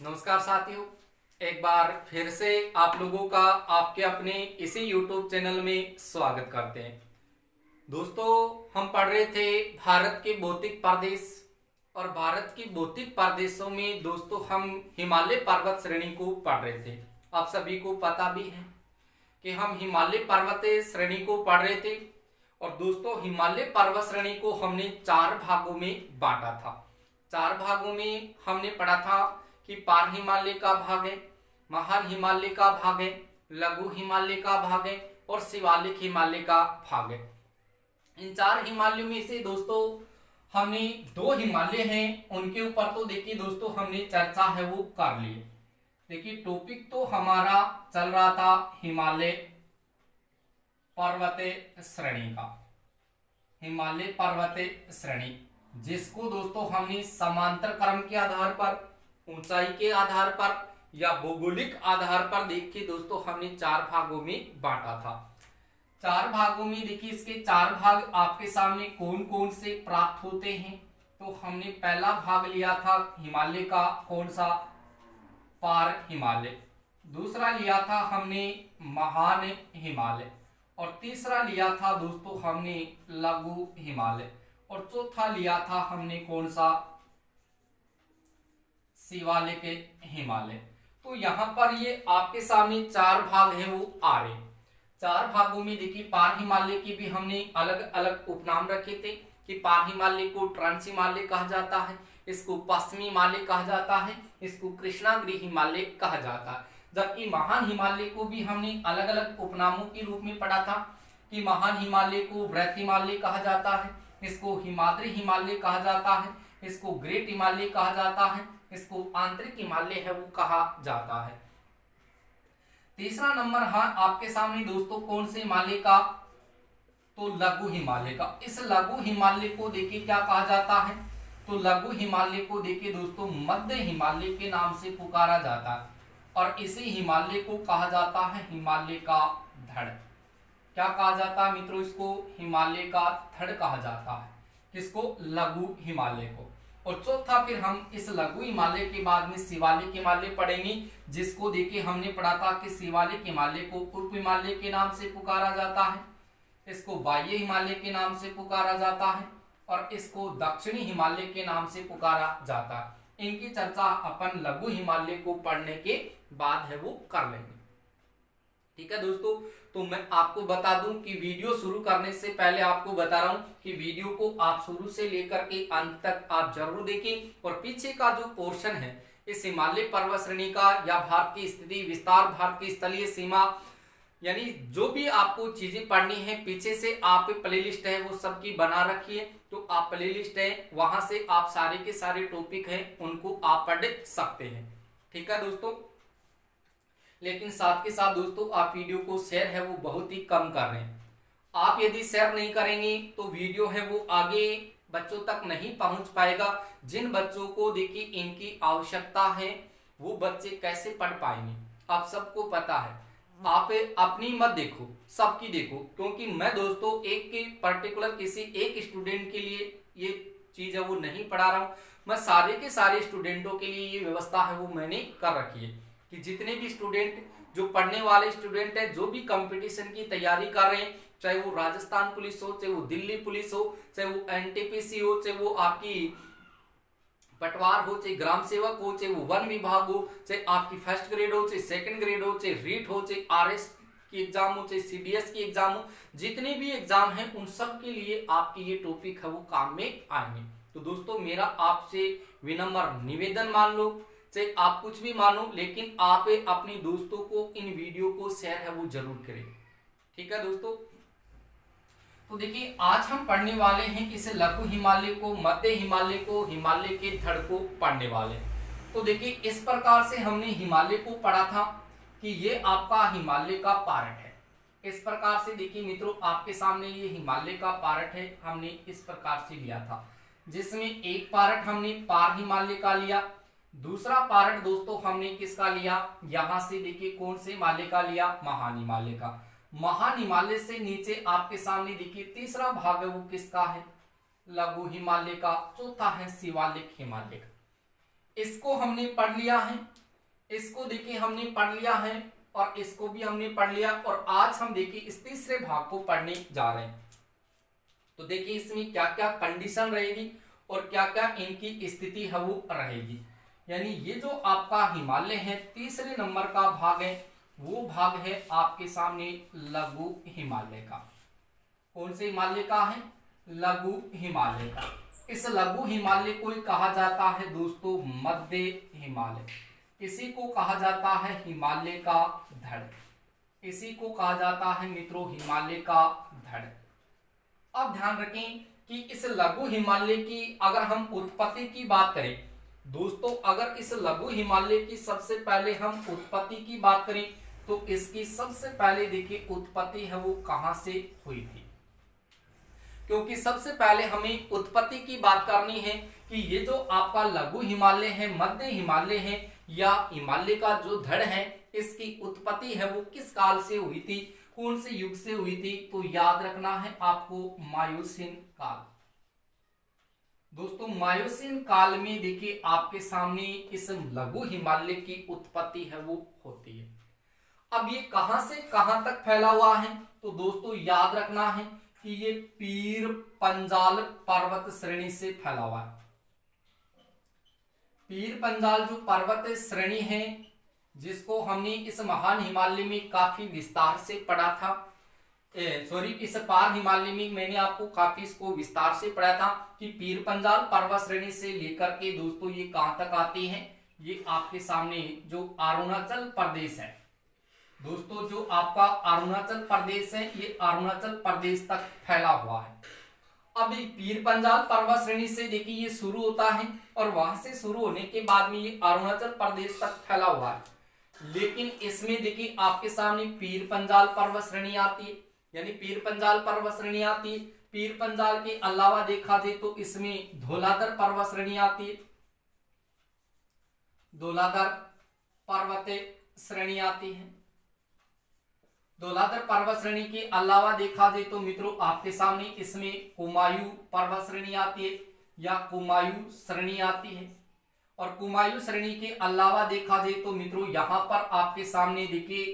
नमस्कार साथियों, एक बार फिर से आप लोगों का आपके अपने इसी YouTube चैनल में स्वागत करते हैं। दोस्तों, हम पढ़ रहे थे भारत के भौतिक प्रदेश और भारत की भौतिक प्रदेशों में दोस्तों हम हिमालय पर्वत श्रेणी को पढ़ रहे थे। आप सभी को पता भी है कि हम हिमालय पर्वत श्रेणी को पढ़ रहे थे और दोस्तों हिमालय पर्वत श्रेणी को हमने 4 भागों में बांटा था। 4 भागों में हमने पढ़ा था कि पार हिमालय का भाग है, महान हिमालय का भाग है, लघु हिमालय का भाग है और शिवालिक हिमालय का भाग है। इन 4 हिमालयों में से दोस्तों हमने 2 हिमालय हैं, उनके ऊपर तो देखिए दोस्तों हमने चर्चा है वो कर ली। देखिए टॉपिक तो हमारा चल रहा था हिमालय पर्वत श्रेणी का, हिमालय पर्वत श्रेणी, जिसको दोस्तों हमने समांतर क्रम के आधार पर, ऊंचाई के आधार पर या भौगोलिक आधार पर देख के दोस्तों हमने 4 भागों में बांटा था। 4 भागों में देखिए इसके 4 भाग आपके सामने कौन कौन से प्राप्त होते हैं। तो हमने पहला भाग लिया था हिमालय का, कौन सा, पार हिमालय। दूसरा लिया था हमने महान हिमालय और तीसरा लिया था दोस्तों हमने लघु हिमालय और चौथा लिया था हमने कौन सा, शिवालिक हिमालय। तो यहाँ पर ये आपके सामने 4 भाग हैं वो आ रहे। 4 भागों में देखिए पार हिमालय की भी हमने अलग अलग उपनाम रखे थे कि पार हिमालय को ट्रांस हिमालय कहा जाता है, इसको पश्चिमी हिमालय कहा जाता है, इसको कृष्णागिरी हिमालय कहा जाता है। जबकि महान हिमालय को भी हमने अलग अलग उपनामों के रूप में पढ़ा था कि महान हिमालय को वृहत हिमालय कहा जाता है, इसको हिमाद्री हिमालय कहा जाता है, इसको ग्रेट हिमालय कहा जाता है, इसको आंतरिक हिमालय है वो कहा जाता है। तीसरा नंबर हाँ आपके सामने दोस्तों कौन से हिमालय का, तो लघु हिमालय का। इस लघु हिमालय को देखिए क्या कहा जाता है, तो लघु हिमालय को देखिए दोस्तों मध्य हिमालय के नाम से पुकारा जाता है और इसी हिमालय को कहा जाता है हिमालय का धड़। क्या कहा जाता है मित्रों, इसको हिमालय का धड़ कहा जाता है, किसको, लघु हिमालय को। और चौथा फिर हम इस लघु हिमालय के बाद में शिवालिक हिमालय पढ़ेंगे, जिसको देखिए हमने पढ़ा था कि शिवालिक हिमालय को उप हिमालय के नाम से पुकारा जाता है, इसको बाह्य हिमालय के नाम से पुकारा जाता है और इसको दक्षिणी हिमालय के नाम से पुकारा जाता है। इनकी चर्चा अपन लघु हिमालय को पढ़ने के बाद है वो कर लेंगे। ठीक है दोस्तों, तो मैं आपको बता दूं कि वीडियो शुरू करने से पहले आपको बता रहा हूं कि वीडियो को आप शुरू से लेकर के अंत तक आप जरूर देखें और पीछे का जो पोर्शन है इस हिमालय पर्वत श्रेणी का या भारत की स्थिति विस्तार, भारत की स्थलीय सीमा, यानी जो भी आपको चीजें पढ़नी है पीछे से आप प्लेलिस्ट है वो सबकी बना रखिए। तो आप प्लेलिस्ट है वहां से आप सारे के सारे टॉपिक है उनको आप पढ़ सकते हैं। ठीक है दोस्तों, लेकिन साथ के साथ दोस्तों आप वीडियो को शेयर है वो बहुत ही कम कर रहे हैं। आप यदि शेयर नहीं करेंगे तो वीडियो है वो आगे बच्चों तक नहीं पहुंच पाएगा। जिन बच्चों को देखिए इनकी आवश्यकता है वो बच्चे कैसे पढ़ पाएंगे, आप सबको पता है। आप अपनी मत देखो, सबकी देखो, क्योंकि मैं दोस्तों एक के पर्टिकुलर किसी एक स्टूडेंट के लिए ये चीज है वो नहीं पढ़ा रहा हूं, मैं सारे के सारे स्टूडेंटों के लिए ये व्यवस्था है वो मैंने कर रखी है कि जितने भी स्टूडेंट, जो पढ़ने वाले स्टूडेंट है, जो भी कंपटीशन की तैयारी कर रहे हैं, चाहे वो राजस्थान पुलिस हो, चाहे वो दिल्ली पुलिस हो, चाहे वो एनटीपीसी हो, चाहे वो आपकी पटवार हो, चाहे ग्राम सेवक हो, चाहे वो वन विभाग हो, चाहे आपकी फर्स्ट ग्रेड हो, चाहे सेकंड ग्रेड हो, चाहे रीट हो, चाहे आरएस की एग्जाम हो, चाहे सीडीएस की एग्जाम हो, जितने भी एग्जाम हैं उन सब के लिए आपकी ये टॉपिक है वो काम में आएंगे। तो दोस्तों मेरा आपसे विनम्र निवेदन मान लो, चाहे आप कुछ भी मानो, लेकिन आप अपने दोस्तों को इन वीडियो को शेयर है वो जरूर करें। ठीक है दोस्तों, तो देखिए आज हम पढ़ने वाले हैं इस लघु हिमालय को, मध्य हिमालय को, हिमालय के धड़ को पढ़ने वाले। तो देखिए इस प्रकार से हमने हिमालय को पढ़ा था कि ये आपका हिमालय का पार्ट है। इस प्रकार से देखिए मित्रों आपके सामने ये हिमालय का पार्ट है, हमने इस प्रकार से लिया था, जिसमें एक पार्ट हमने पार हिमालय का लिया, दूसरा पार्ट दोस्तों हमने किसका लिया, यहां से देखिए कौन से हिमालय का लिया, महान हिमालय का। महान हिमालय से नीचे आपके सामने देखिए तीसरा भाग है वो किसका है, लघु हिमालय का। चौथा है शिवालिक हिमालय का। इसको हमने पढ़ लिया है, इसको देखिए हमने पढ़ लिया है, और इसको भी हमने पढ़ लिया। और आज हम देखिए इस तीसरे भाग को पढ़ने जा रहे हैं। तो देखिए इसमें क्या क्या कंडीशन रहेगी और क्या क्या इनकी स्थिति है वो रहेगी। यानी ये जो आपका हिमालय है तीसरे नंबर का भाग है, वो भाग है आपके सामने लघु हिमालय का। कौन से हिमालय का है? लघु हिमालय का। इस लघु हिमालय को कहा जाता है दोस्तों मध्य हिमालय। इसी को कहा जाता है हिमालय का धड़। इसी को कहा जाता है मित्रों हिमालय का धड़। अब ध्यान रखें कि इस लघु हिमालय की अगर हम उत्पत्ति की बात करें दोस्तों, अगर इस लघु हिमालय की सबसे पहले हम उत्पत्ति की बात करें तो इसकी सबसे पहले देखिए उत्पत्ति है वो कहां से हुई थी। क्योंकि सबसे पहले हमें उत्पत्ति की बात करनी है कि ये जो आपका लघु हिमालय है, मध्य हिमालय है या हिमालय का जो धड़ है, इसकी उत्पत्ति है वो किस काल से हुई थी, कौन से युग से हुई थी? तो याद रखना है आपको मायोसीन काल। दोस्तों मायोसीन काल में देखिए आपके सामने इस लघु हिमालय की उत्पत्ति है वो होती है। अब ये कहां से कहां तक फैला हुआ है? तो दोस्तों याद रखना है कि ये पीर पंजाल पर्वत श्रेणी से फैला हुआ है। पीर पंजाल जो पर्वत श्रेणी है, जिसको हमने इस महान हिमालय में काफी विस्तार से पढ़ा था, इस पार हिमालय में मैंने आपको काफी इसको विस्तार से पढ़ा था कि पीर पंजाल पर्वत श्रेणी से लेकर के दोस्तों ये कहां तक आती है? ये आपके सामने जो अरुणाचल प्रदेश है दोस्तों, जो आपका अरुणाचल प्रदेश है, ये अरुणाचल प्रदेश तक फैला हुआ है। अब पीर पंजाल पर्वत श्रेणी से देखिए ये शुरू होता है और वहां से शुरू होने के बाद में ये अरुणाचल प्रदेश तक फैला हुआ है। लेकिन इसमें देखिए आपके सामने पीर पंजाल पर्वत श्रेणी आती है, यानी पीर पंजाल पर्वत श्रेणी आती है। पीर पंजाल के अलावा देखा जाए तो इसमें धौलाधर पर्वत श्रेणी आती है, धौलाधर पर्वत श्रेणी आती है। धौलाधर पर्वत श्रेणी के अलावा देखा जाए तो मित्रों आपके सामने इसमें कुमायूं पर्वत श्रेणी आती है या कुमायूं श्रेणी आती है। और कुमायूं श्रेणी के अलावा देखा जाए तो मित्रों यहां पर आपके सामने देखिए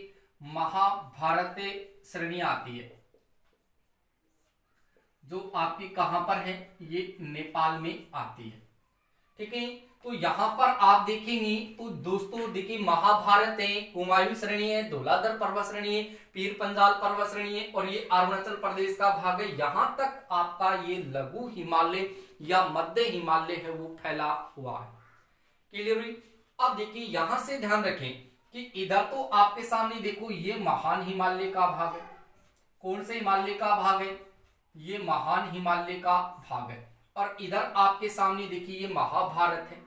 महाभारत श्रेणी आती है, जो आपकी कहां पर है? ये नेपाल में आती है। ठीक है, तो यहां पर आप देखेंगे तो दोस्तों देखिए महाभारत है, कुमायूं श्रेणी है, धौलाधर पर्वत श्रेणी है, पीर पंजाल पर्वत श्रेणी है और ये अरुणाचल प्रदेश का भाग है। यहां तक आपका ये लघु हिमालय या मध्य हिमालय है वो फैला हुआ है। क्लियर हुई? अब देखिए यहां से ध्यान रखें कि इधर तो आपके सामने देखो ये महान हिमालय का भाग है। कौन से हिमालय का भाग है? ये महान हिमालय का भाग है। और इधर आपके सामने देखिए ये महाभारत है।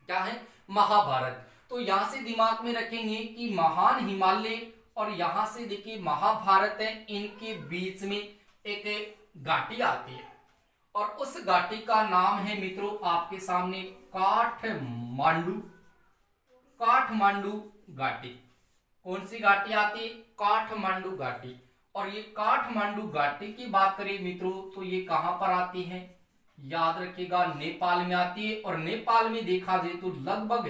क्या है? महाभारत। तो यहां से दिमाग में रखेंगे कि महान हिमालय और यहां से देखिए महाभारत है, इनके बीच में एक घाटी आती है और उस घाटी का नाम है मित्रों आपके सामने काठमांडू। काठमांडू घाटी। कौन सी घाटी आती है? काठमांडू घाटी। और ये काठमांडू घाटी की बात करें मित्रों तो ये कहां पर आती है? याद रखिएगा नेपाल में आती है। और नेपाल में देखा जाए तो लगभग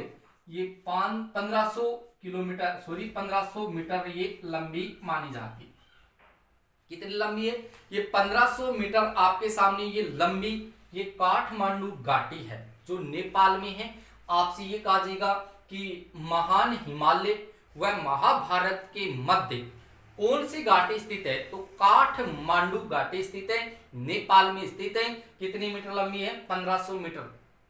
ये 1500 किलोमीटर 1500 मीटर ये लंबी मानी जाती है। कितनी लंबी है? ये 1500 मीटर आपके सामने ये लंबी ये काठमांडू घाटी है जो नेपाल में है। आपसे ये कहा जाएगा कि महान हिमालय व महाभारत के मध्य कौन सी घाटी स्थित है? तो काठमांडू घाटी स्थित है, नेपाल में स्थित है। कितनी मीटर लंबी है? 1500 मीटर।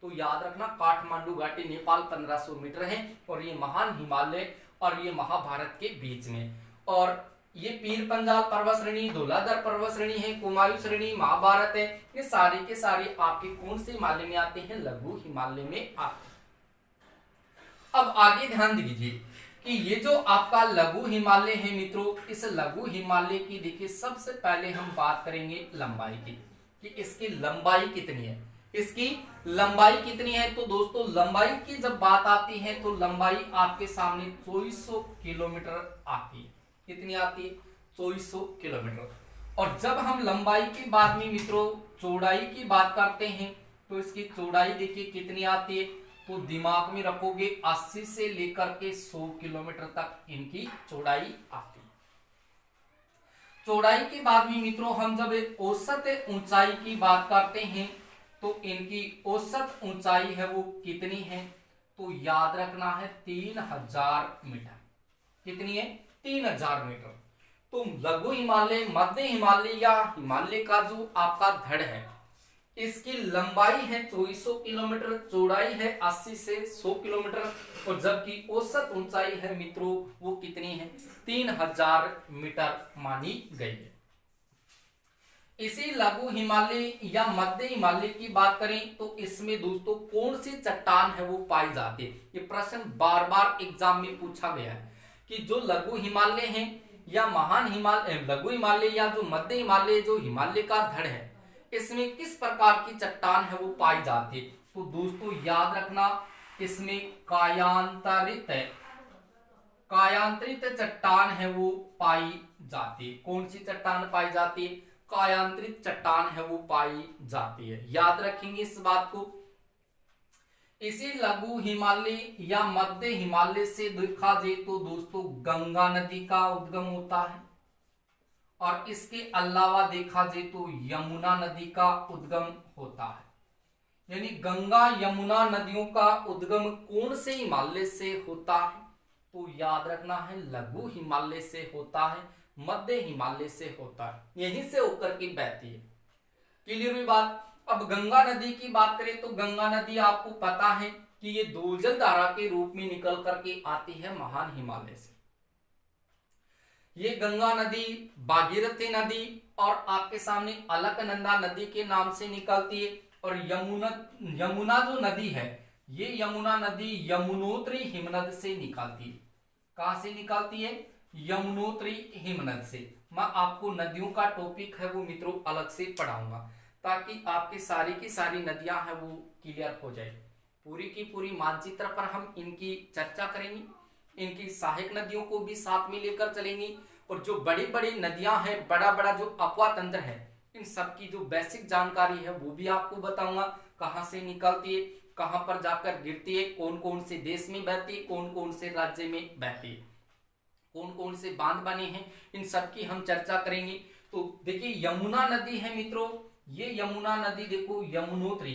तो याद रखना काठमांडू घाटी नेपाल 1500 मीटर है और ये महान हिमालय और ये महाभारत के बीच में। और ये पीर पंजाल पर्वत श्रेणी, धौलाधर पर्वत श्रेणी है, कुमायूं श्रेणी, महाभारत है, ये सारे के सारे आपके कौन से हिमालय में आते हैं? लघु हिमालय में आते हैं। अब आगे ध्यान दीजिए कि ये जो आपका लघु हिमालय है मित्रों, इस लघु हिमालय की देखिए सबसे पहले हम बात करेंगे लंबाई की कि इसकी लंबाई कितनी है। इसकी लंबाई कितनी है? तो दोस्तों लंबाई की जब बात आती है तो लंबाई आपके सामने 2400 किलोमीटर आती है। कितनी आती है? 2400 किलोमीटर। और जब हम लंबाई के बाद में मित्रों चौड़ाई की बात करते हैं तो इसकी चौड़ाई देखिए कितनी आती है? तो दिमाग में रखोगे 80 से लेकर के 100 किलोमीटर तक इनकी चौड़ाई आती है। चौड़ाई के बाद भी मित्रों हम जब औसत ऊंचाई की बात करते हैं तो इनकी औसत ऊंचाई है वो कितनी है, तो याद रखना है 3000 मीटर। कितनी है? 3000 मीटर। तो लघु हिमालय, मध्य हिमालय या हिमालय का जो आपका धड़ है, इसकी लंबाई है 2400 किलोमीटर, चौड़ाई है 80 से 100 किलोमीटर, और जबकि औसत ऊंचाई है मित्रों वो कितनी है? 3000 मीटर मानी गई है। इसी लघु हिमालय या मध्य हिमालय की बात करें तो इसमें दोस्तों कौन सी चट्टान है वो पाई जाती है? ये प्रश्न बार बार एग्जाम में पूछा गया है कि जो लघु हिमालय है या महान हिमालय, लघु हिमालय या जो मध्य हिमालय, जो हिमालय का धड़ है, इसमें किस प्रकार की चट्टान है वो पाई जाती है? तो दोस्तों याद रखना, इसमें कायांतरित चट्टान है वो पाई जाती है। कौन सी चट्टान पाई जाती है? कायांतरित चट्टान है वो पाई जाती है। याद रखेंगे इस बात को। इसी लघु हिमालय या मध्य हिमालय से देखा जाए तो दोस्तों गंगा नदी का उद्गम होता है, और इसके अलावा देखा जाए तो यमुना नदी का उद्गम होता है। यानी गंगा यमुना नदियों का उद्गम कौन से हिमालय से होता है? तो याद रखना है लघु हिमालय से होता है, मध्य हिमालय से होता है, यहीं से होकर के बहती है। क्लियर हुई बात? अब गंगा नदी की बात करें तो गंगा नदी आपको पता है कि ये दोजल धारा के रूप में निकल करके आती है महान हिमालय से। ये गंगा नदी, भागीरथी नदी और आपके सामने अलकनंदा नदी के नाम से निकलती है। और यमुना जो नदी है, ये यमुना नदी यमुनोत्री हिमनद से निकलती है। कहां से निकलती है? यमुनोत्री हिमनद से। मैं आपको नदियों का टॉपिक है वो मित्रों अलग से पढ़ाऊंगा, ताकि आपकी सारी की सारी नदियां हैं वो क्लियर हो जाए। पूरी की पूरी मानचित्र पर हम इनकी चर्चा करेंगे, इनकी सहायक नदियों को भी साथ में लेकर चलेंगे, और जो बड़ी बड़ी नदियां हैं, बड़ा बड़ा जो अक्वा तंत्र है, इन सब की जो बेसिक जानकारी है वो भी आपको बताऊंगा। कहां से निकलती है, कहां पर जाकर गिरती है, कौन कौन से देश में बहती है, कौन कौन से राज्य में बहती है, कौन कौन से बांध बने हैं, इन सब की हम चर्चा करेंगे। तो देखिए यमुना नदी है मित्रों, ये यमुना नदी देखो यमुनोत्री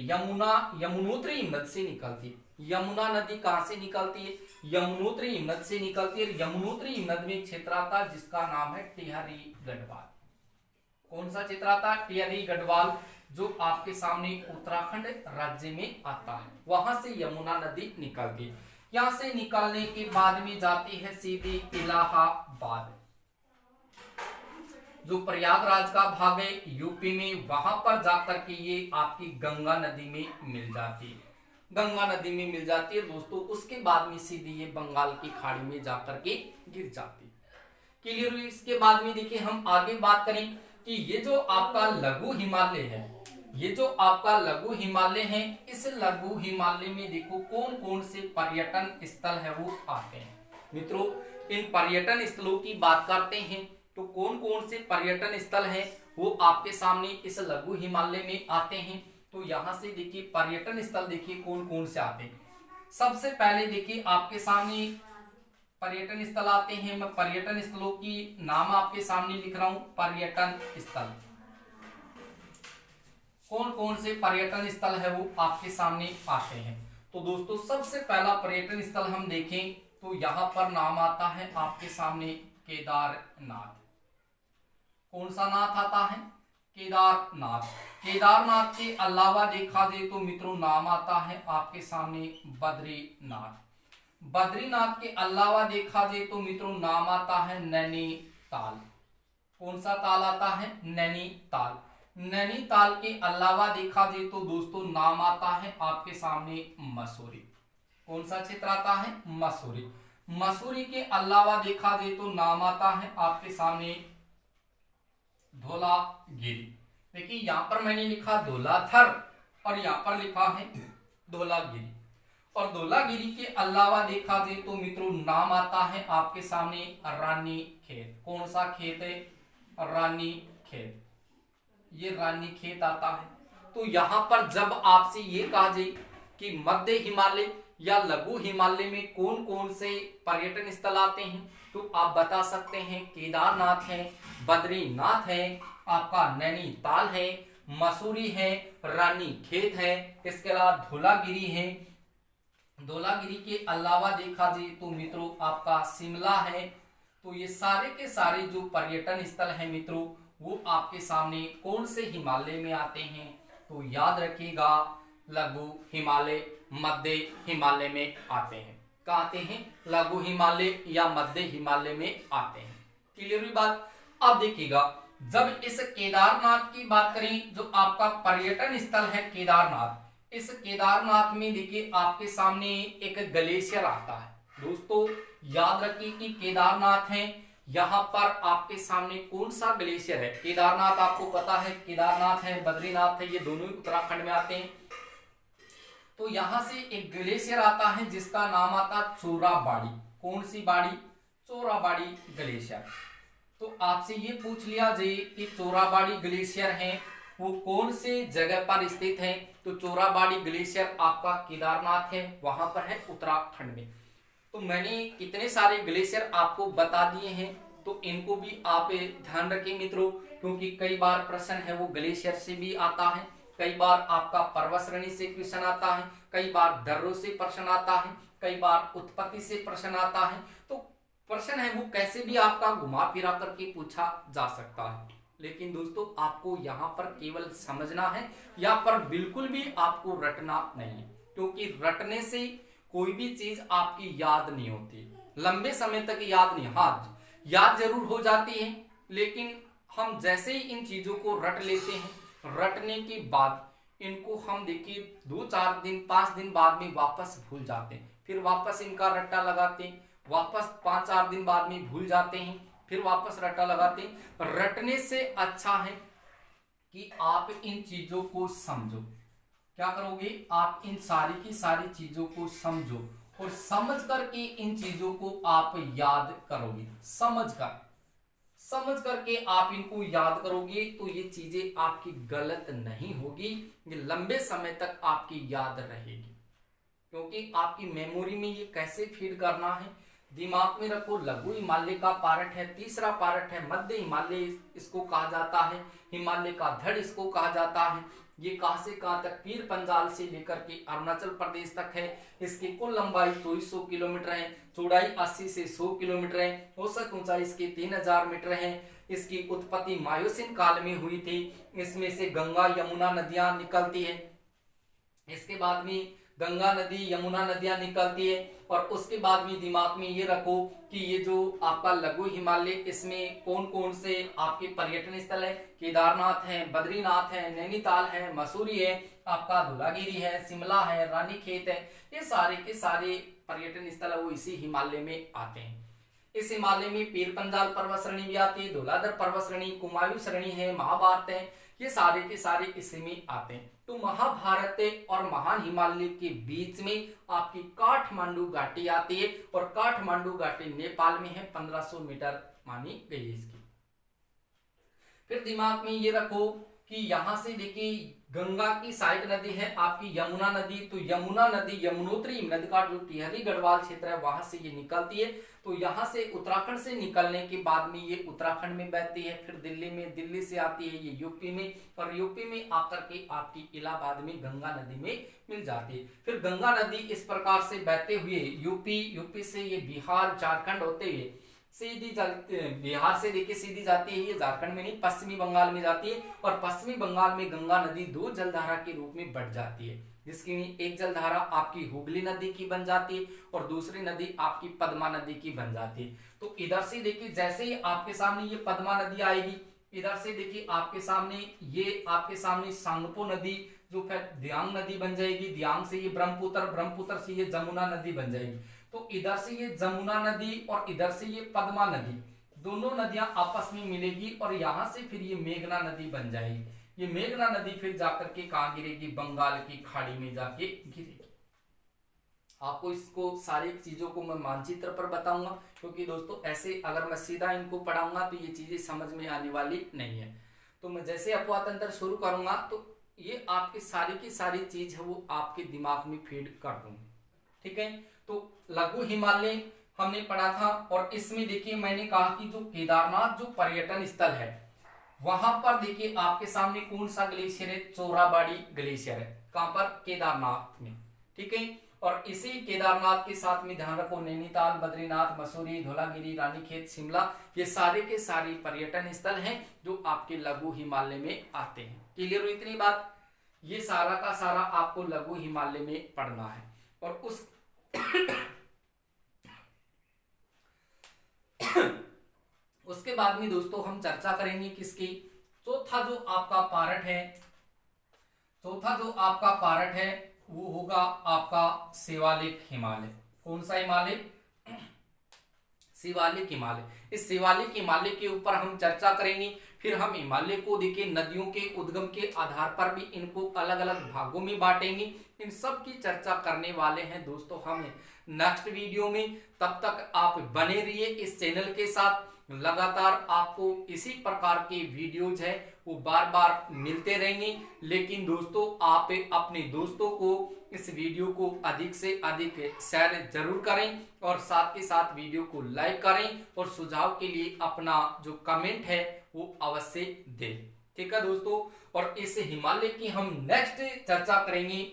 हिमनद से निकलती है। यमुना नदी कहां से निकलती है? यमुनोत्री हिमनद से निकलती है। यमुनोत्री हिमनद में एक क्षेत्र आता है जिसका नाम है टिहरी गढ़वाल। कौन सा क्षेत्र आता है? टिहरी गढ़वाल, जो आपके सामने उत्तराखंड राज्य में आता है। वहां से यमुना नदी निकलती है। यहां से निकलने के बाद में जाती है सीधी इलाहाबाद, जो प्रयागराज का भाग है यूपी में, वहां पर जाकर के ये आपकी गंगा नदी में मिल जाती है। गंगा नदी में मिल जाती है दोस्तों। उसके बाद में सीधी ये बंगाल की खाड़ी में जाकर के गिर जाती है। क्लियर हुई? इसके बाद में देखिए हम आगे बात करें कि ये जो आपका लघु हिमालय है, ये जो आपका लघु हिमालय है, इस लघु हिमालय में देखो कौन कौन से पर्यटन स्थल है वो आते हैं। मित्रों इन पर्यटन स्थलों की बात करते हैं तो कौन कौन से पर्यटन स्थल हैं वो आपके सामने इस लघु हिमालय में आते हैं। तो यहां से देखिए पर्यटन स्थल देखिए कौन कौन से आते हैं। सबसे पहले देखिए आपके सामने पर्यटन स्थल आते हैं। मैं पर्यटन स्थलों की नाम आपके सामने लिख रहा हूं। पर्यटन स्थल कौन कौन से पर्यटन स्थल है वो आपके सामने आते हैं। तो दोस्तों सबसे पहला पर्यटन स्थल हम देखें तो यहां पर नाम आता है आपके सामने केदारनाथ। कौन सा नाथ आता है? केदारनाथ। केदारनाथ के अलावा देखा जाए तो मित्रों नाम आता है आपके सामने बद्रीनाथ। बद्रीनाथ के अलावा देखा जाए तो मित्रों नाम आता है नैनीताल। कौन सा ताल आता है? नैनीताल। नैनीताल के अलावा देखा जाए तो दोस्तों नाम आता है आपके सामने मसूरी। कौन सा क्षेत्र आता है? मसूरी। मसूरी के अलावा देखा जाए तो नाम आता है आपके सामने धौलागिरी। देखिए यहां पर मैंने लिखा धौलाधर और यहां पर लिखा है धौलागिरी। और धौलागिरी के अलावा देखा जाए तो मित्रों नाम आता है आपके सामने रानी खेत। कौन सा खेत है? रानी खेत। ये रानी खेत आता है। तो यहां पर जब आपसे ये कहा जाए कि मध्य हिमालय या लघु हिमालय में कौन कौन से पर्यटन स्थल आते हैं, तो आप बता सकते हैं केदारनाथ है, बद्रीनाथ है, आपका नैनीताल है, मसूरी है, रानीखेत है, इसके अलावा धौलागिरी है। धौलागिरी के अलावा देखा जाए तो मित्रों आपका शिमला है। तो ये सारे के सारे जो पर्यटन स्थल हैं मित्रों वो आपके सामने कौन से हिमालय में आते हैं, तो याद रखिएगा लघु हिमालय, मध्य हिमालय में आते हैं। कहाँ आते हैं? लघु हिमालय या मध्य हिमालय में आते हैं। क्लियर हुई बात? अब देखिएगा जब इस केदारनाथ की बात करें, जो आपका पर्यटन स्थल है केदारनाथ, इस केदारनाथ में देखिए आपके सामने एक ग्लेशियर आता है। दोस्तों याद रखिए कि केदारनाथ है, यहाँ पर आपके सामने कौन सा ग्लेशियर है? केदारनाथ आपको पता है, केदारनाथ है, बद्रीनाथ है, ये दोनों ही उत्तराखंड में आते हैं। तो यहां से एक ग्लेशियर आता है जिसका नाम आता चोराबाड़ी। कौन सी बाड़ी? चोराबाड़ी ग्लेशियर। तो आपसे ये पूछ लिया जाए कि चोराबाड़ी ग्लेशियर है वो कौन से जगह पर स्थित है, तो चोराबाड़ी ग्लेशियर आपका केदारनाथ है, वहां पर है उत्तराखंड में। तो मैंने कितने सारे ग्लेशियर आपको बता दिए हैं, तो इनको भी आप ध्यान रखें मित्रों, क्योंकि कई बार प्रश्न है वो ग्लेशियर से भी आता है, कई बार आपका पर्वत श्रेणी से क्वेश्चन आता है, कई बार दर्रों से प्रश्न आता है, कई बार उत्पत्ति से प्रश्न आता है। तो प्रश्न है वो कैसे भी आपका घुमा फिरा करके पूछा जा सकता है, लेकिन दोस्तों आपको यहाँ पर केवल समझना है, यहाँ पर बिल्कुल भी आपको रटना नहीं है, क्योंकि रटने से कोई भी चीज आपकी याद नहीं होती, लंबे समय तक याद नहीं। हाँ याद जरूर हो जाती है, लेकिन हम जैसे ही इन चीजों को रट लेते हैं, रटने के बाद इनको हम देखिए 2-4 दिन 5 दिन बाद में वापस भूल जाते हैं, फिर वापस इनका रट्टा लगाते हैं, वापस 5-4 दिन बाद में भूल जाते हैं, फिर वापस रट्टा लगाते हैं। रटने से अच्छा है कि आप इन चीजों को समझो। क्या करोगे? आप इन सारी की सारी चीजों को समझो और समझ करके इन चीजों को आप याद करोगे। समझ करके आप इनको याद करोगे तो ये चीजें आपकी गलत नहीं होगी, ये लंबे समय तक आपकी याद रहेगी, क्योंकि आपकी मेमोरी में ये कैसे फीड करना है दिमाग में रखो। लघु हिमालय का पार्ट है, तीसरा पार्ट है मध्य हिमालय, इसको कहा जाता है, हिमालय का धड़ इसको कहा जाता है। ये कहां से कहां तक? पीर पंजाल से लेकर के अरुणाचल प्रदेश तक है। इसकी कुल लंबाई 2400 किलोमीटर है, चौड़ाई 80 से 100 किलोमीटर है, औसत ऊंचाई इसकी 3000 मीटर है। इसकी उत्पत्ति मायोसीन काल में हुई थी। इसमें से गंगा यमुना नदियां निकलती है, इसके बाद में गंगा नदी यमुना नदियां निकलती है। और उसके बाद में दिमाग में ये रखो कि ये जो आपका लघु हिमालय, इसमें कौन कौन से आपके पर्यटन स्थल है? केदारनाथ है, बद्रीनाथ है, नैनीताल है, मसूरी है, आपका धौलागिरी है, शिमला है, रानीखेत है। ये सारे के सारे पर्यटन स्थल है वो इसी हिमालय में आते हैं। इस हिमालय में पीर पंजाल पर्वत श्रेणी भी आती है, धौलाधर पर्वत श्रेणी, कुमायूं श्रेणी है, महाभारत है, ये सारे के सारे इसी में आते हैं। तो महाभारत और महान हिमालय के बीच में आपकी काठमांडू घाटी आती है, और काठमांडू घाटी नेपाल में है, 1500 मीटर मानी गई है इसकी। फिर दिमाग में ये रखो कि यहां से देखिए गंगा की सहायक नदी है आपकी यमुना नदी, तो यमुना नदी यमुनोत्री नदी का जो टिहरी गढ़वाल क्षेत्र है वहां से ये निकलती है। तो यहाँ से उत्तराखंड से निकलने के बाद में ये उत्तराखंड में बहती है, फिर दिल्ली में, दिल्ली से आती है ये यूपी में, और यूपी में आकर के आपकी इलाहाबाद में गंगा नदी में मिल जाती है। फिर गंगा नदी इस प्रकार से बहते हुए यूपी से ये बिहार झारखंड होते हुए सीधी बिहार से देखिए सीधी जाती है, ये झारखंड में नहीं पश्चिमी बंगाल में जाती है, और पश्चिमी बंगाल में गंगा नदी 2 जलधारा के रूप में बढ़ जाती है, जिसकी एक जलधारा आपकी हुगली नदी की बन जाती है और दूसरी नदी आपकी पद्मा नदी की बन जाती है। तो इधर से देखिए जैसे ही आपके सामने ये पद्मा नदी आएगी, इधर से देखिए आपके सामने सांगपो नदी जो फिर दियांग नदी बन जाएगी, दियांग से ये ब्रह्मपुत्र से ये जमुना नदी बन जाएगी। तो इधर से ये जमुना नदी और इधर से ये पद्मा नदी, दोनों नदियां आपस में मिलेगी और यहां से फिर ये मेघना नदी बन जाएगी। ये मेघना नदी फिर जाकर के कहां गिरेगी? बंगाल की खाड़ी में जाके गिरेगी। आपको इसको सारी चीजों को मैं मानचित्र पर बताऊंगा, क्योंकि दोस्तों ऐसे अगर मैं सीधा इनको पढ़ाऊंगा तो ये चीजें समझ में आने वाली नहीं है। तो मैं जैसे अपवाद अंतर शुरू करूंगा तो ये आपकी सारी की सारी चीज है वो आपके दिमाग में फीड कर दूंगी। ठीक है, तो लघु हिमालय हमने पढ़ा था। और इसमें देखिए मैंने कहा कि जो केदारनाथ जो पर्यटन स्थल है वहां पर देखिए आपके सामने कौन सा ग्लेशियर है, चोराबाड़ी ग्लेशियर है। कहां पर? केदारनाथ में। ठीक है, और इसी केदारनाथ के साथ में ध्यान रखो नैनीताल, बद्रीनाथ, मसूरी, धौलागिरी, रानीखेत, शिमला, ये सारे के सारे पर्यटन स्थल हैं जो आपके लघु हिमालय में आते हैं। क्लियर हुई इतनी बात? ये सारा का सारा आपको लघु हिमालय में पढ़ना है। और उस उसके बाद में दोस्तों हम चर्चा करेंगे किसकी? चौथा जो आपका पार्ट है, चौथा जो आपका पार्ट है वो होगा आपका शिवालिक हिमालय। कौन सा हिमालय? शिवालिक हिमालय। इस शिवालिक हिमालय के ऊपर हम चर्चा करेंगे। फिर हम हिमालय को देखिए नदियों के उद्गम के आधार पर भी इनको अलग अलग भागों में बांटेंगे। इन सब की चर्चा करने वाले हैं दोस्तों हम नेक्स्ट वीडियो में। तब तक आप बने रहिए इस चैनल के साथ। लगातार आपको इसी प्रकार के वीडियोज है वो बार बार मिलते रहेंगे। लेकिन दोस्तों आप अपने दोस्तों को इस वीडियो को अधिक से अधिक शेयर जरूर करें और साथ के साथ वीडियो को लाइक करें और सुझाव के लिए अपना जो कमेंट है वो अवश्य दें। ठीक है दोस्तों, और इस हिमालय की हम नेक्स्ट चर्चा करेंगे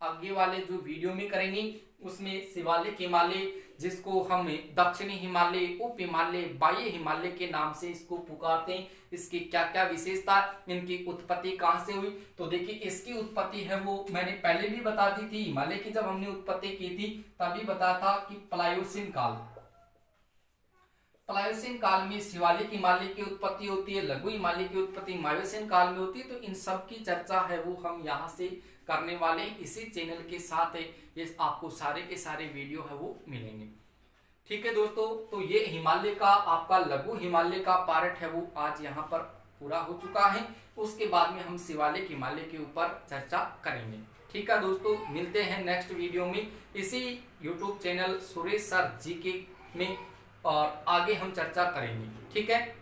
आगे वाले जो वीडियो में करेंगे। उसमें शिवालिक हिमालय जिसको हम दक्षिणी हिमालय, उप हिमालय, बाह्य हिमालय के नाम से इसको पुकारते हैं, इसकी क्या क्या विशेषता, इनकी उत्पत्ति कहां से हुई। तो देखिए इसकी उत्पत्ति है वो मैंने पहले भी बता दी थी। हिमालय की जब हमने उत्पत्ति की थी तभी बताया था कि प्लायोसीन काल, प्लायोसीन काल में शिवालिक हिमालय की उत्पत्ति होती है, लघु हिमालय की उत्पत्ति मायोसीन काल में होती है। तो इन सब की चर्चा है वो हम यहाँ से करने वाले इसी चैनल के साथ है। ये आपको सारे के सारे वीडियो है वो मिलेंगे। ठीक है दोस्तों, तो ये हिमालय का आपका लघु हिमालय का पार्ट है वो आज यहाँ पर पूरा हो चुका है। उसके बाद में हम शिवालिक हिमालय के ऊपर चर्चा करेंगे। ठीक है दोस्तों, मिलते हैं नेक्स्ट वीडियो में इसी YouTube channel Suresh sir GK में और आगे हम चर्चा करेंगे। ठीक है।